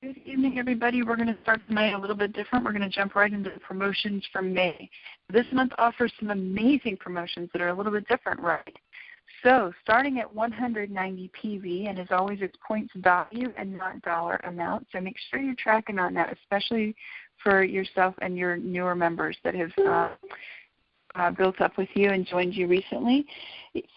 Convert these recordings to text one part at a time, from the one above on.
Good evening, everybody. We're going to start tonight a little bit different. We're going to jump right into the promotions from May. This month offers some amazing promotions that are a little bit different, right? So starting at 190 PV, and as always, it's points value and not dollar amount. So make sure you're tracking on that, especially for yourself and your newer members that have built up with you and joined you recently.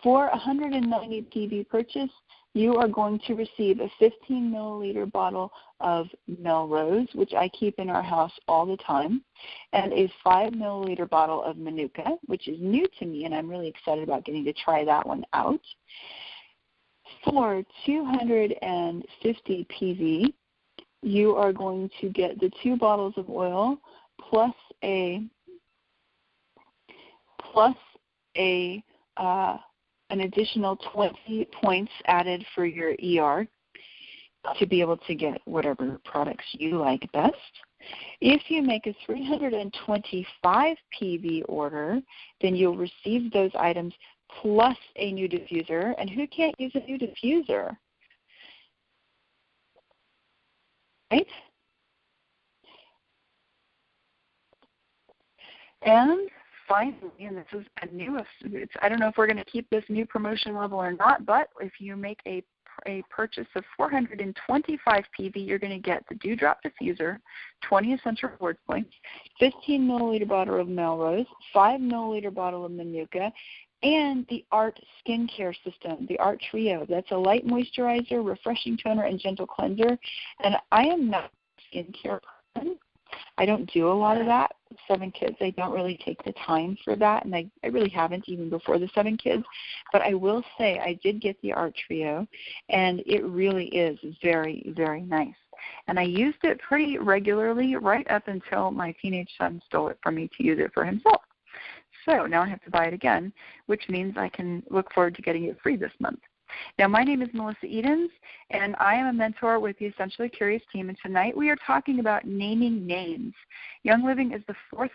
For 190 PV purchase, you are going to receive a 15 milliliter bottle of Melrose, which I keep in our house all the time, and a 5 milliliter bottle of Manuka, which is new to me, and I'm really excited about getting to try that one out. For 250 PV, you are going to get the 2 bottles of oil plus an additional 20 points added for your ER to be able to get whatever products you like best. If you make a 325 PV order, then you'll receive those items plus a new diffuser. And who can't use a new diffuser? Right? And finally, and this is a new, I don't know if we're going to keep this new promotion level or not, but if you make a purchase of 425 PV, you're going to get the Dewdrop Diffuser, 20 Essential Rewards points, 15 milliliter bottle of Melrose, 5 milliliter bottle of Manuka, and the ART skincare system, the ART Trio. That's a light moisturizer, refreshing toner, and gentle cleanser. And I am not a skincare person. I don't do a lot of that. 7 kids, I don't really take the time for that, and I really haven't even before the 7 kids. But I will say I did get the ART Trio, and it really is very, very nice. And I used it pretty regularly right up until my teenage son stole it from me to use it for himself. So now I have to buy it again, which means I can look forward to getting it free this month. Now, my name is Melissa Edens, and I am a mentor with the Essentially Curious team, and tonight we are talking about naming names. Young Living is the 4th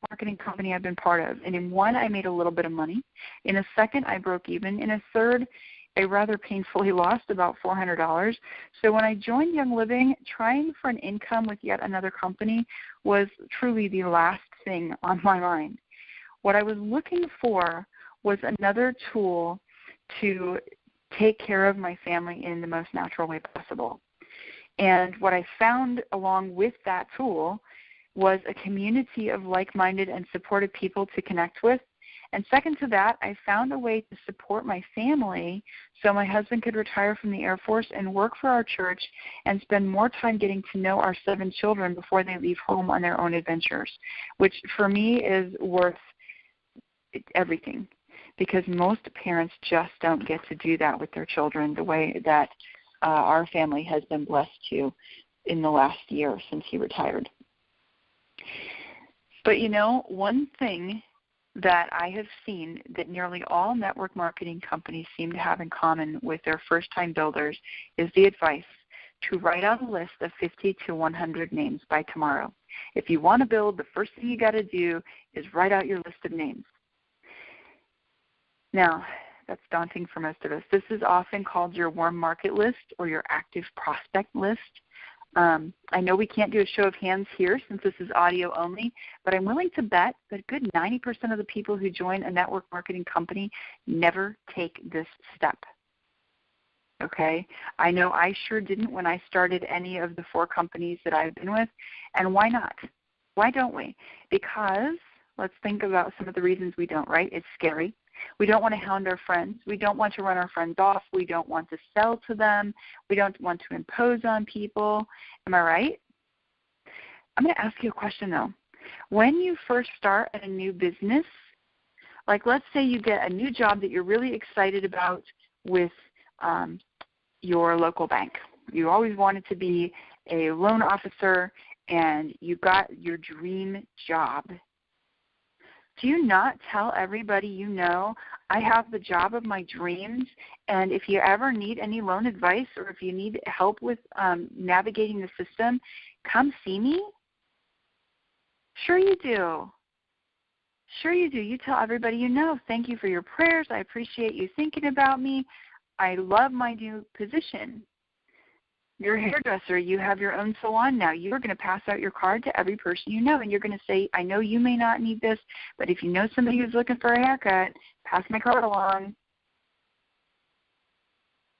marketing company I've been part of, and in one, I made a little bit of money. In a second, I broke even. In a third, I rather painfully lost about $400. So when I joined Young Living, trying for an income with yet another company was truly the last thing on my mind. What I was looking for was another tool to take care of my family in the most natural way possible. And what I found along with that tool was a community of like-minded and supportive people to connect with. And second to that, I found a way to support my family so my husband could retire from the Air Force and work for our church and spend more time getting to know our 7 children before they leave home on their own adventures, which for me is worth everything. Because most parents just don't get to do that with their children the way that our family has been blessed to in the last year since he retired. But you know, one thing that I have seen that nearly all network marketing companies seem to have in common with their first-time builders is the advice to write out a list of 50 to 100 names by tomorrow. If you want to build, the first thing you got to do is write out your list of names. Now, that's daunting for most of us. This is often called your warm market list or your active prospect list. I know we can't do a show of hands here since this is audio only, but I'm willing to bet that a good 90% of the people who join a network marketing company never take this step. Okay? I know I sure didn't when I started any of the 4 companies that I've been with, and why not? Why don't we? Because let's think about some of the reasons we don't, right? It's scary. We don't want to hound our friends. We don't want to run our friends off. We don't want to sell to them. We don't want to impose on people. Am I right? I'm going to ask you a question, though. When you first start at a new business, like let's say you get a new job that you're really excited about with your local bank. You always wanted to be a loan officer, and you got your dream job. Do you not tell everybody you know, I have the job of my dreams, and if you ever need any loan advice or if you need help with navigating the system, come see me? Sure you do. Sure you do. You tell everybody you know, thank you for your prayers. I appreciate you thinking about me. I love my new position. You're a hairdresser. You have your own salon now. You're going to pass out your card to every person you know, and you're going to say, I know you may not need this, but if you know somebody who's looking for a haircut, pass my card along.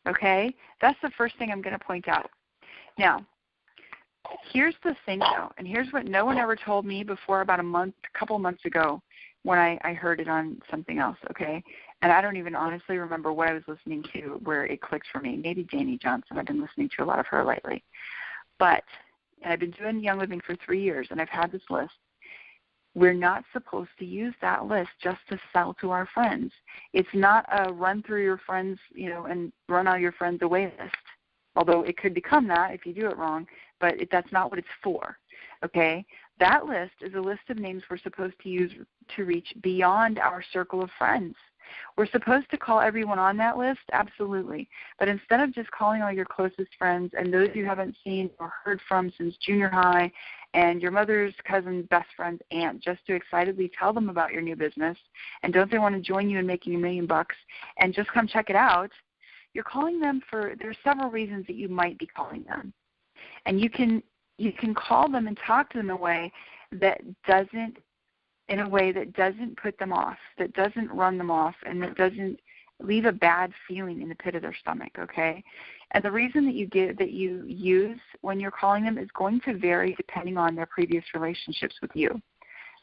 Okay? That's the first thing I'm going to point out. Now, here's the thing, though, and here's what no one ever told me before about a couple months ago when I heard it on something else, okay? And I don't even honestly remember what I was listening to where it clicked for me. Maybe Dani Johnson. I've been listening to a lot of her lately. But and I've been doing Young Living for 3 years, and I've had this list. We're not supposed to use that list just to sell to our friends. It's not a run through your friends, and run all your friends away list. Although it could become that if you do it wrong, but that's not what it's for, okay? That list is a list of names we're supposed to use to reach beyond our circle of friends. We're supposed to call everyone on that list, absolutely. But instead of just calling all your closest friends and those you haven't seen or heard from since junior high and your mother's cousin's best friend's aunt just to excitedly tell them about your new business, and don't they want to join you in making $1 million and just come check it out, you're calling them there's several reasons that you might be calling them. And you can call them and talk to them in a way that doesn't put them off, that doesn't run them off, and that doesn't leave a bad feeling in the pit of their stomach, okay? And the reason that you use when you're calling them is going to vary depending on their previous relationships with you.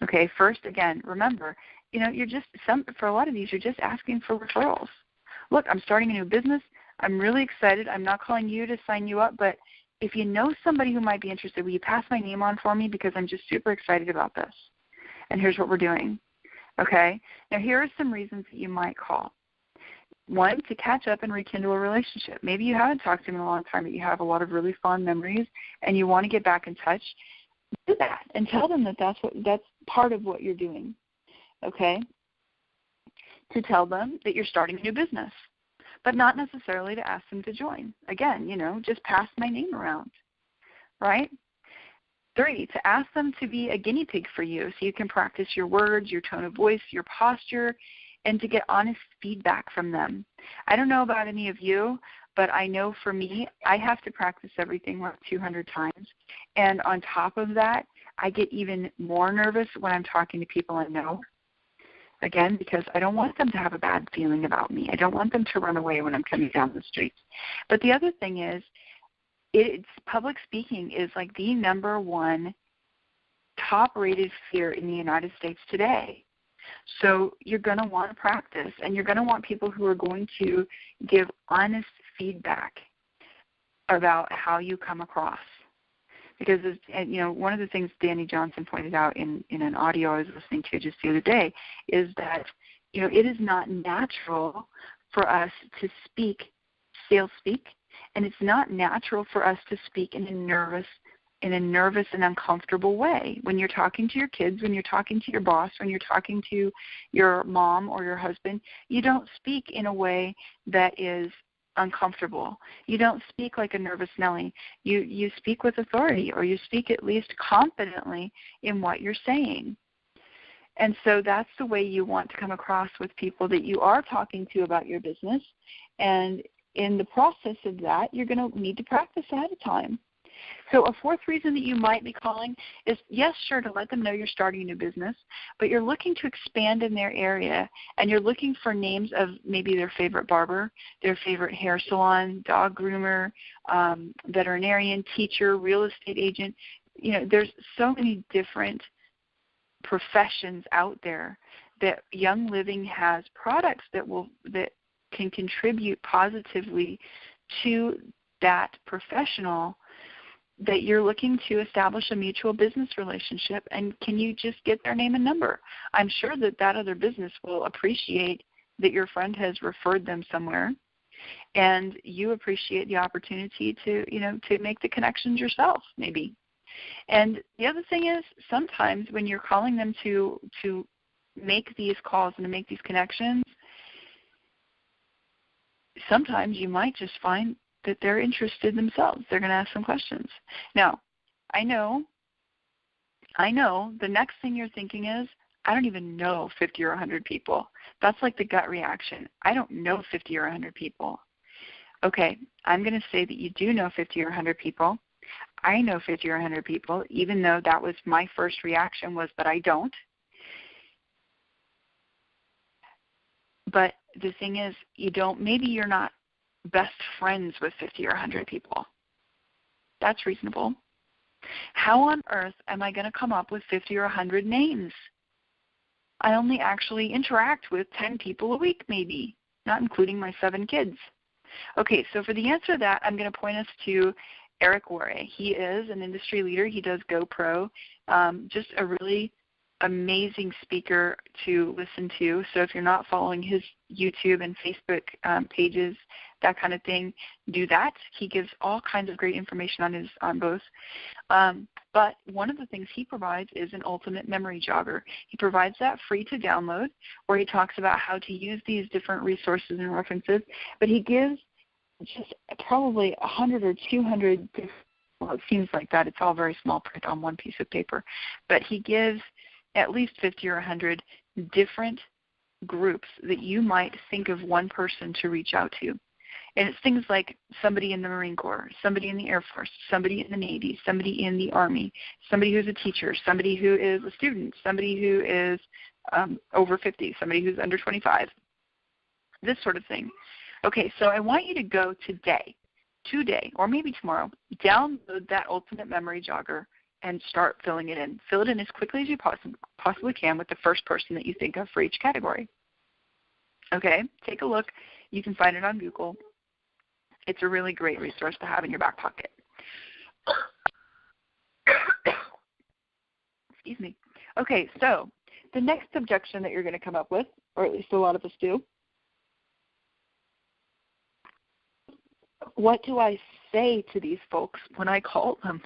Okay, first, again, remember, for a lot of these, you're just asking for referrals. Look, I'm starting a new business. I'm really excited. I'm not calling you to sign you up, but if you know somebody who might be interested, will you pass my name on for me because I'm just super excited about this? And here's what we're doing. Okay? Now, here are some reasons that you might call. One, to catch up and rekindle a relationship. Maybe you haven't talked to them in a long time, but you have a lot of really fond memories, and you want to get back in touch. Do that and tell them that that's part of what you're doing. Okay? To tell them that you're starting a new business, but not necessarily to ask them to join. Again, just pass my name around, right? 3, to ask them to be a guinea pig for you so you can practice your words, your tone of voice, your posture, and to get honest feedback from them. I don't know about any of you, but I know for me, I have to practice everything like 200 times. And on top of that, I get even more nervous when I'm talking to people I know. Again, because I don't want them to have a bad feeling about me. I don't want them to run away when I'm coming down the street. But the other thing is, public speaking is like the number one top-rated fear in the United States today. So you're going to want to practice, and you're going to want people who are going to give honest feedback about how you come across. Because, one of the things Dani Johnson pointed out in an audio I was listening to just the other day is that, it is not natural for us to sales speak, and it's not natural for us to speak in a nervous and uncomfortable way. When you're talking to your kids, when you're talking to your boss, when you're talking to your mom or your husband, you don't speak in a way that is uncomfortable. You don't speak like a nervous Nellie. You speak with authority, or you speak at least confidently in what you're saying. And so that's the way you want to come across with people that you are talking to about your business. And in the process of that, you're going to need to practice ahead of time. So a 4th reason that you might be calling is, yes, sure, to let them know you're starting a new business, but you're looking to expand in their area, and you're looking for names of maybe their favorite barber, their favorite hair salon, dog groomer, veterinarian, teacher, real estate agent. There's so many different professions out there that Young Living has products that can contribute positively to that professional that you're looking to establish a mutual business relationship, and can you just get their name and number? I'm sure that other business will appreciate that your friend has referred them somewhere, and you appreciate the opportunity to make the connections yourself, maybe. And the other thing is, sometimes when you're calling them to make these calls and to make these connections, sometimes you might just find that they're interested themselves. They're going to ask some questions. Now, I know the next thing you're thinking is, I don't even know 50 or 100 people. That's like the gut reaction. I don't know 50 or 100 people. Okay, I'm going to say that you do know 50 or 100 people. I know 50 or 100 people, even though that was my first reaction was that I don't. But the thing is, maybe you're not best friends with 50 or 100 people. That's reasonable. How on earth am I going to come up with 50 or 100 names? I only actually interact with 10 people a week, maybe, not including my 7 kids. Okay, so for the answer to that, I'm going to point us to Eric Worre. He is an industry leader. He does GoPro, just a really amazing speaker to listen to. So if you're not following his YouTube and Facebook pages, that kind of thing, do that. He gives all kinds of great information on both. But one of the things he provides is an ultimate memory jogger. He provides that free to download, where he talks about how to use these different resources and references. But he gives just probably 100 or 200, well, it seems like that. It's all very small print on one piece of paper. But he gives at least 50 or 100 different groups that you might think of one person to reach out to. And it's things like somebody in the Marine Corps, somebody in the Air Force, somebody in the Navy, somebody in the Army, somebody who's a teacher, somebody who is a student, somebody who is over 50, somebody who's under 25, this sort of thing. Okay, so I want you to go today, or maybe tomorrow, download that Ultimate Memory Jogger and start filling it in. Fill it in as quickly as you possibly can with the first person that you think of for each category. Okay, take a look. You can find it on Google. It's a really great resource to have in your back pocket. Excuse me. Okay, so the next objection that you're going to come up with, or at least a lot of us do, what do I say to these folks when I call them?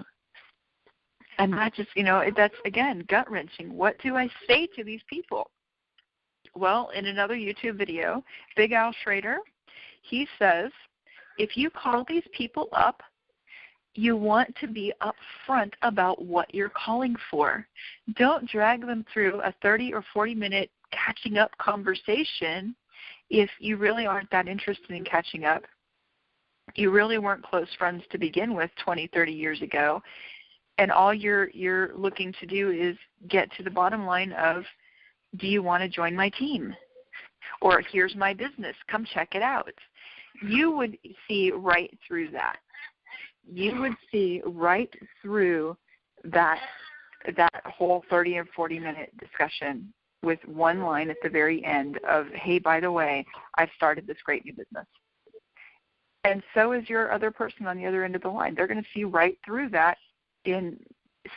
And not just, that's, again, gut-wrenching. What do I say to these people? Well, in another YouTube video, Big Al Schrader, he says, if you call these people up, you want to be upfront about what you're calling for. Don't drag them through a 30 or 40-minute catching up conversation if you really aren't that interested in catching up. You really weren't close friends to begin with 20, 30 years ago, and all you're looking to do is get to the bottom line of, do you want to join my team? Or here's my business, come check it out. You would see right through that. You would see right through that whole 30 or 40-minute discussion with one line at the very end of, hey, by the way, I've started this great new business. And so is your other person on the other end of the line. They're going to see right through that in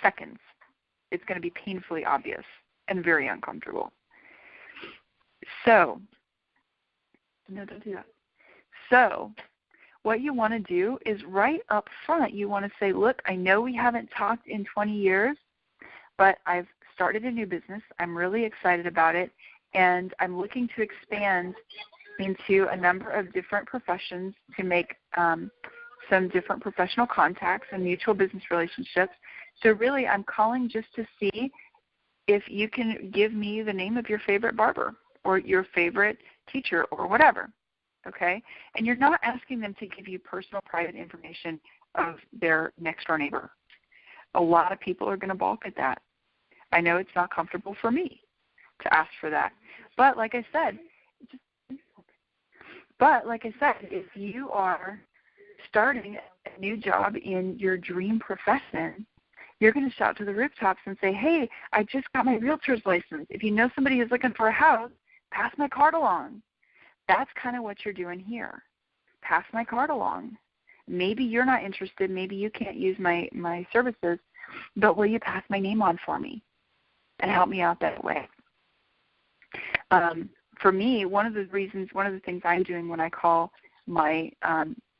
seconds. It's going to be painfully obvious and very uncomfortable. So, no, don't do that. So, what you want to do is right up front, you want to say, look, I know we haven't talked in 20 years, but I've started a new business. I'm really excited about it, and I'm looking to expand into a number of different professions to make some different professional contacts and mutual business relationships. So really, I'm calling just to see if you can give me the name of your favorite barber or your favorite teacher or whatever, okay? And you're not asking them to give you personal, private information of their next-door neighbor. A lot of people are going to balk at that. I know it's not comfortable for me to ask for that. But like I said, if you are starting a new job in your dream profession, you're going to shout to the rooftops and say, hey, I just got my realtor's license. If you know somebody who's looking for a house, pass my card along. That's kind of what you're doing here. Pass my card along. Maybe you're not interested. Maybe you can't use my services, but will you pass my name on for me and help me out that way? For me, one of the things I'm doing when I call my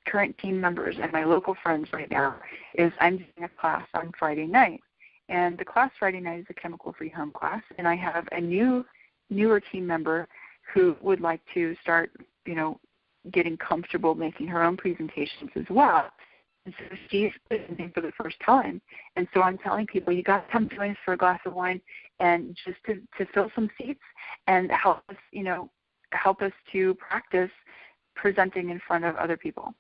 current team members and my local friends right now is I'm doing a class on Friday night. And the class Friday night is a chemical-free home class, and I have a newer team member who would like to start, getting comfortable making her own presentations as well. And so she's presenting for the first time. And so I'm telling people, you got to come join us for a glass of wine and just to fill some seats and help us to practice presenting in front of other people.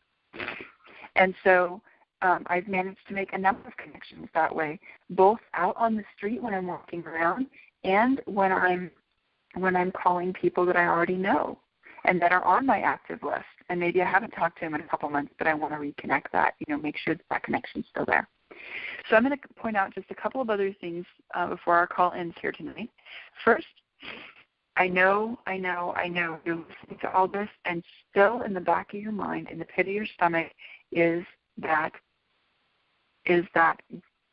And so I've managed to make a number of connections that way, both out on the street when I'm walking around and when I'm calling people that I already know and that are on my active list. And maybe I haven't talked to them in a couple months, but I want to reconnect that, make sure that connection's still there. So I'm going to point out just a couple of other things before our call ends here tonight. First, I know you're listening to all this, and still in the back of your mind, in the pit of your stomach, is that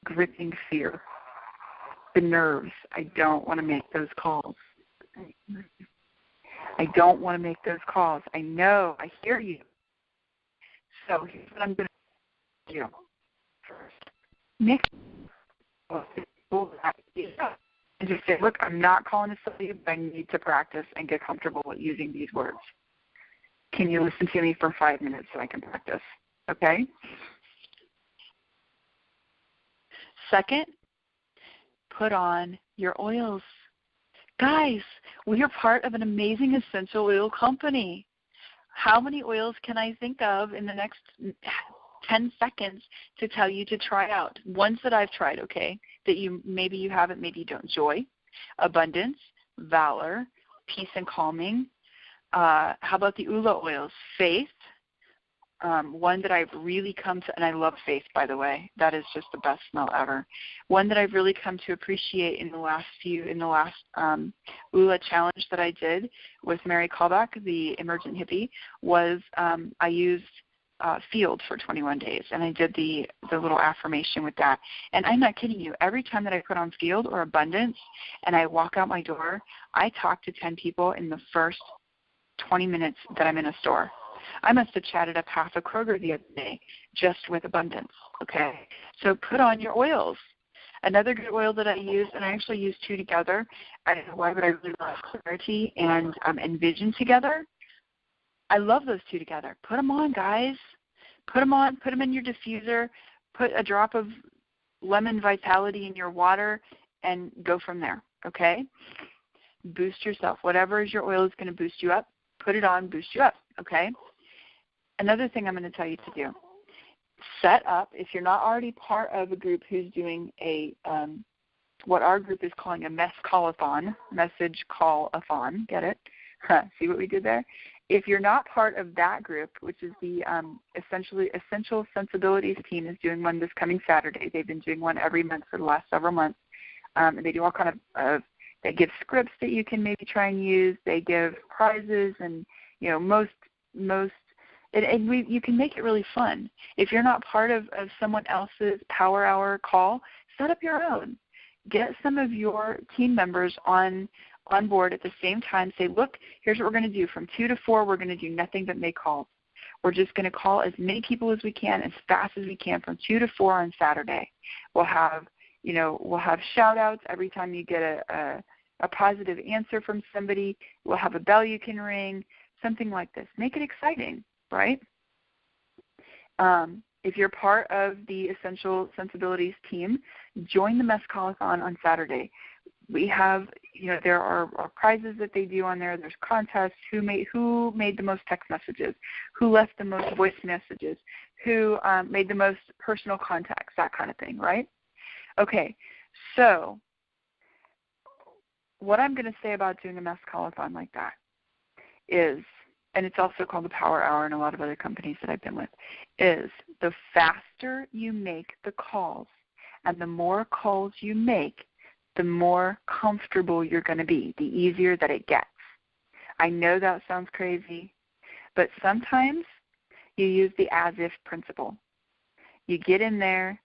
gripping fear, the nerves. I don't want to make those calls. I don't want to make those calls. I know. I hear you. So here's what I'm going to do first. Nick, and just say, look, I'm not calling to sell you, but I need to practice and get comfortable with using these words. Can you listen to me for 5 minutes so I can practice? Okay? Second, put on your oils. Guys, we are part of an amazing essential oil company. How many oils can I think of in the next 10 seconds to tell you to try out? Ones that I've tried, okay, that maybe you haven't, maybe you don't. Joy, Abundance, Valor, Peace and Calming. How about the Ula oils? Faith. One that I've really come to, and I love Faith, by the way. That is just the best smell ever. One that I've really come to appreciate in the last Ula challenge that I did with Mary Callback, the emergent hippie, was I used Field for 21 days, and I did the little affirmation with that. And I'm not kidding you. Every time that I put on Field or Abundance and I walk out my door, I talk to 10 people in the first 20 minutes that I'm in a store. I must have chatted up half a Kroger the other day just with Abundance, okay? So put on your oils. Another good oil that I use, and I actually use two together, I don't know why, but I really love Clarity and Envision together. I love those two together. Put them on, guys. Put them on. Put them in your diffuser. Put a drop of lemon vitality in your water and go from there, okay? Boost yourself. Whatever is your oil is going to boost you up, put it on, boost you up, okay? Another thing I'm going to tell you to do, set up, if you're not already part of a group who's doing what our group is calling a message call-a-thon, get it? See what we did there? If you're not part of that group, which is the Essential Sensibilities team is doing one this coming Saturday. They've been doing one every month for the last several months. And they do all kind of they give scripts that you can maybe try and use. They give prizes, and you can make it really fun. If you're not part of someone else's Power Hour call, set up your own. Get some of your team members on board at the same time. Say, look, here's what we're going to do. From 2 to 4, we're going to do nothing but make calls. We're just going to call as many people as we can, as fast as we can, from 2 to 4 on Saturday. We'll have shout outs every time you get a positive answer from somebody. We'll have a bell you can ring, something like this. Make it exciting, right? If you're part of the Essential Sensibilities team, join the Mess Call-a-thon on Saturday. We have, there are prizes that they do on there. There's contests, who made the most text messages, who left the most voice messages, who made the most personal contacts, that kind of thing, right? Okay, so what I'm going to say about doing a Mess Call-a-thon like that is, and it's also called the Power Hour in a lot of other companies that I've been with, is the faster you make the calls and the more calls you make, the more comfortable you're going to be, the easier that it gets. I know that sounds crazy, but sometimes you use the as-if principle. You get in there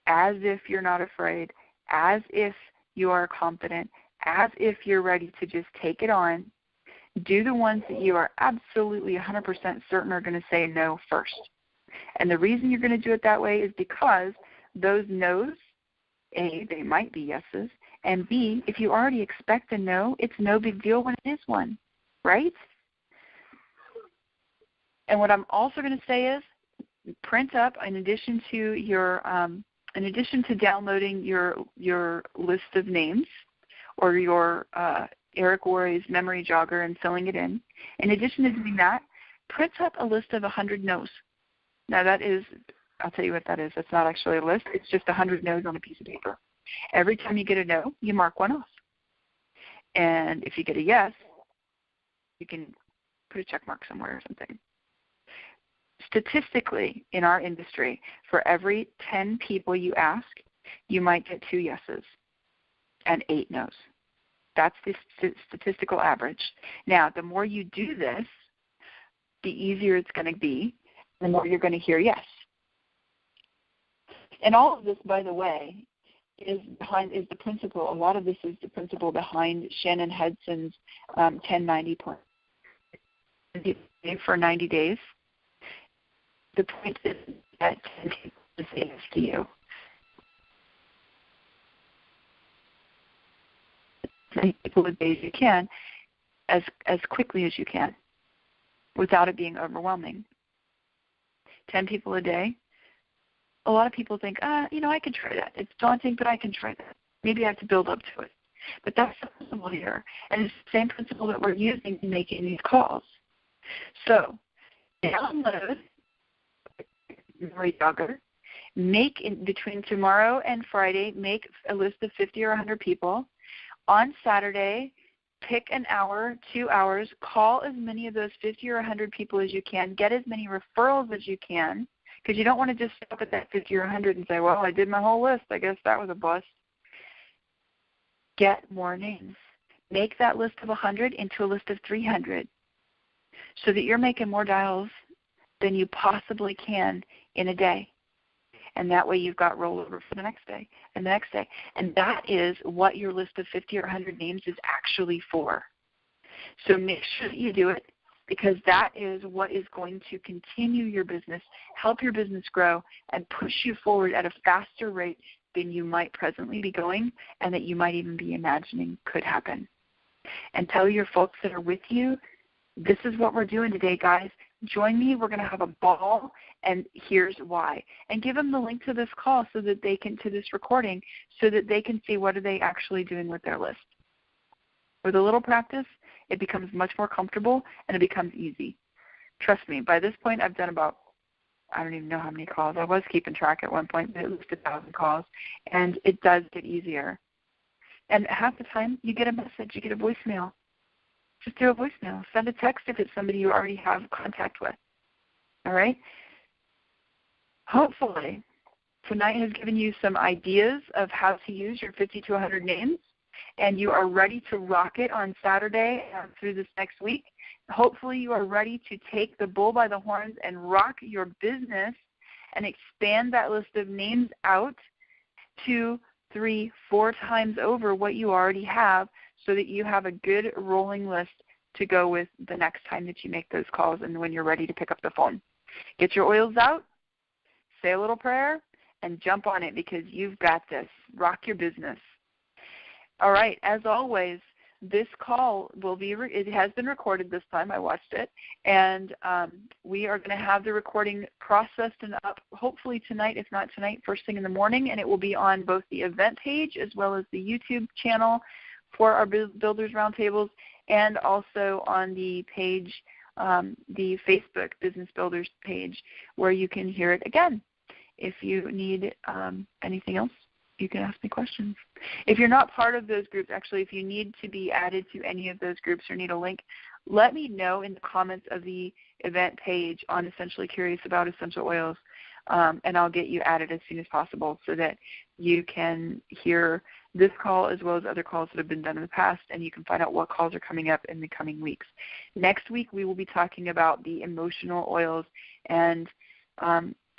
as if you're not afraid, as if you are confident, as if you're ready to just take it on. Do the ones that you are absolutely 100% certain are going to say no first. And the reason you're going to do it that way is because those no's, A, they might be yeses, and B, if you already expect a no, it's no big deal when it is one, right? And what I'm also going to say is print up, in addition to downloading your list of names or your Eric Worre's memory jogger and filling it in addition to doing that, print up a list of 100 no's. Now that is, I'll tell you what that is. That's not actually a list. It's just 100 no's on a piece of paper. Every time you get a no, you mark one off. And if you get a yes, you can put a check mark somewhere or something. Statistically, in our industry, for every 10 people you ask, you might get 2 yeses and 8 no's. That's the statistical average. Now, the more you do this, the easier it's going to be, the more you're going to hear yes. And all of this, by the way, is the principle. A lot of this is the principle behind Shannon Hudson's 1090 plan for 90 days. The point is that 10 people to say yes to you. As many people a day as you can, as quickly as you can, without it being overwhelming. 10 people a day. A lot of people think, I can try that. It's daunting, but I can try that. Maybe I have to build up to it. But that's the principle here. And it's the same principle that we're using in making these calls. So, download Memory Jogger. Make, between tomorrow and Friday, make a list of 50 or 100 people. On Saturday, pick an hour, 2 hours. Call as many of those 50 or 100 people as you can. Get as many referrals as you can. Because you don't want to just stop at that 50 or 100 and say, well, I did my whole list. I guess that was a bust. Get more names. Make that list of 100 into a list of 300 so that you're making more dials than you possibly can in a day. And that way you've got rollover for the next day and the next day. And that is what your list of 50 or 100 names is actually for. So make sure that you do it, because that is what is going to continue your business, help your business grow, and push you forward at a faster rate than you might presently be going and that you might even be imagining could happen. And tell your folks that are with you, this is what we're doing today, guys. Join me. We're going to have a ball, and here's why. And give them the link to this call so that they can, to this recording, so that they can see what are they actually doing with their list. With a little practice, it becomes much more comfortable and it becomes easy. Trust me, by this point I've done about, I don't even know how many calls. I was keeping track at one point, but at least 1,000 calls, and it does get easier. And half the time you get a message, you get a voicemail. Just do a voicemail. Send a text if it's somebody you already have contact with. All right? Hopefully, tonight has given you some ideas of how to use your 50 to 100 names, and you are ready to rock it on Saturday and through this next week. Hopefully you are ready to take the bull by the horns and rock your business and expand that list of names out 2, 3, 4 times over what you already have, so that you have a good rolling list to go with the next time that you make those calls and when you're ready to pick up the phone. Get your oils out, say a little prayer, and jump on it, because you've got this. Rock your business. All right, as always, this call will be, it has been recorded this time. I watched it. And we are going to have the recording processed and up hopefully tonight, if not tonight, first thing in the morning. And it will be on both the event page as well as the YouTube channel for our Builders Roundtables, and also on the page, the Facebook Business Builders page, where you can hear it again. If you need anything else, you can ask me questions. If you're not part of those groups, actually, if you need to be added to any of those groups or need a link, let me know in the comments of the event page on Essentially Curious About Essential Oils, and I'll get you added as soon as possible so that you can hear this call as well as other calls that have been done in the past, and you can find out what calls are coming up in the coming weeks. Next week we will be talking about the emotional oils and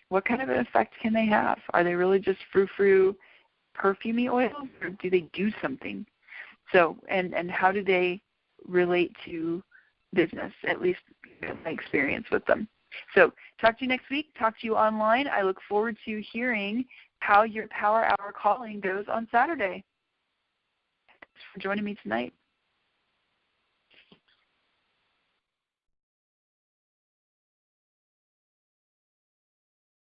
what kind of an effect can they have? Are they really just frou-frou, perfumey oils, or do they do something? So, and how do they relate to business, at least my experience with them. So talk to you next week. Talk to you online. I look forward to hearing how your Power Hour calling goes on Saturday. Thanks for joining me tonight.